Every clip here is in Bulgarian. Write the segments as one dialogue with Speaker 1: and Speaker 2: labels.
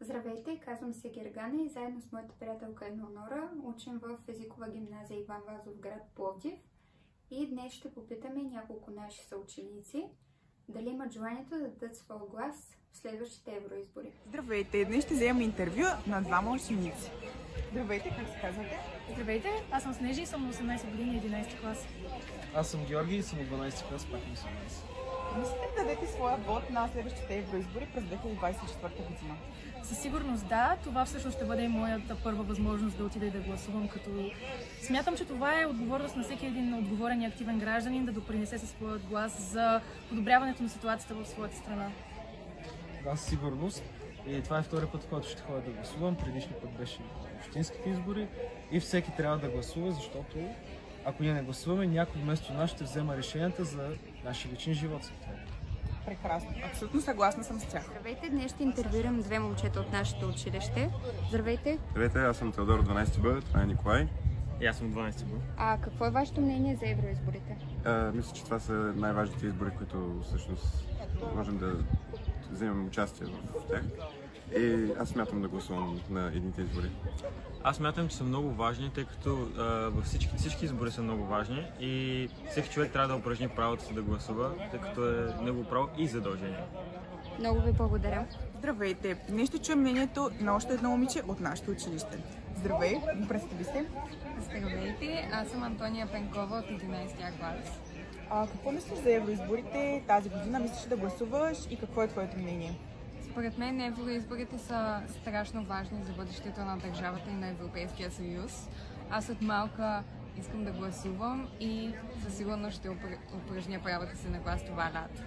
Speaker 1: Здравейте, казвам се Гергана и заедно с моята приятелка Елеонора учим в езикова гимназия Иван Вазов, град Пловдив. И днес ще попитаме няколко наши съученици дали имат желанието да дадат своя глас в следващите евроизбори.
Speaker 2: Здравейте, днес ще вземем интервю на двама ученици. Здравейте, как се казвате?
Speaker 3: Здравейте, аз съм Снежи и съм на 18 години, 11 клас.
Speaker 4: Аз съм Георги и съм от 12 клас, пак на 18.
Speaker 2: Мислите да дадете своя вод на следващите евроизбори през 2024 година?
Speaker 3: Със сигурност да, това всъщност ще бъде моята първа възможност да отида и да гласувам, като смятам, че това е отговорност на всеки един отговорен и активен гражданин да допринесе със своят глас за подобряването на ситуацията в своята страна.
Speaker 4: Да, със сигурност. И това е втори път, в който ще ходя да гласувам. Предишния път беше общинските избори и всеки трябва да гласува, защото ако ние не гласуваме, някой вместо нас ще взема решенията за нашия личен живот.
Speaker 2: Прекрасно. Абсолютно съгласна съм с тях.
Speaker 1: Здравейте, днес ще интервюирам две момчета от нашето училище. Здравейте!
Speaker 5: Здравейте, аз съм Теодор от 12 Б, това е Николай.
Speaker 6: И аз съм от 12 Б.
Speaker 1: Какво е вашето мнение за евроизборите?
Speaker 5: Мисля, че това са най-важните избори, които всъщност можем да вземем участие в тях. И аз смятам да гласувам на едните избори.
Speaker 6: Аз смятам, че са много важни, тъй като във всички избори са много важни и всеки човек трябва да упражни правото си да гласува, тъй като е негово право и задължение.
Speaker 1: Много ви благодаря.
Speaker 2: Здравейте, днес ще чуем мнението на още едно момиче от нашето училище. Здравей, представи се.
Speaker 7: Здравейте, аз съм Антония Пенкова от 11 клас.
Speaker 2: Какво мислиш за евроизборите тази година? Мислиш да гласуваш и какво е твоето мнение?
Speaker 7: Според мен евроизборите са страшно важни за бъдещето на държавата и на Европейския съюз. Аз от малка искам да гласувам и със сигурност ще упражня правото си на глас това лято.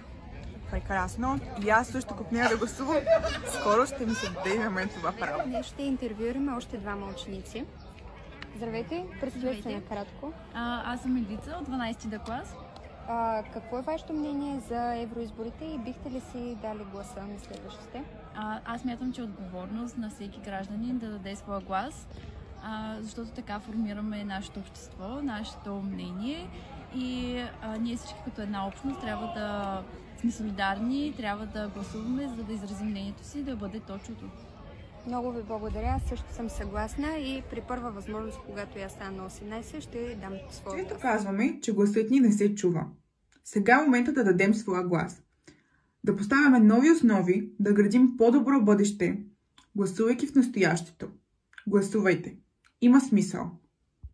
Speaker 2: Прекрасно. И аз също купня да гласувам. Скоро ще ми се даде на мен това право.
Speaker 1: Днес ще интервюираме още двама ученици. Здравейте, представете се накратко.
Speaker 3: Аз съм Елица от 12 клас.
Speaker 1: Какво е вашето мнение за евроизборите и бихте ли си дали гласа на следващите?
Speaker 3: Аз смятам, че е отговорност на всеки гражданин да даде своя глас, защото така формираме нашето общество, нашето мнение и ние всички като една общност трябва да сме солидарни, трябва да гласуваме, за да изразим мнението си и да бъде то чуто.
Speaker 1: Много ви благодаря, аз също съм съгласна и при първа възможност, когато я стана на 18, ще дам своя глас.
Speaker 2: Често казваме, че гласът ни не се чува. Сега е момента да дадем своя глас. Да поставяме нови основи, да градим по-добро бъдеще, гласувайки в настоящето. Гласувайте! Има смисъл!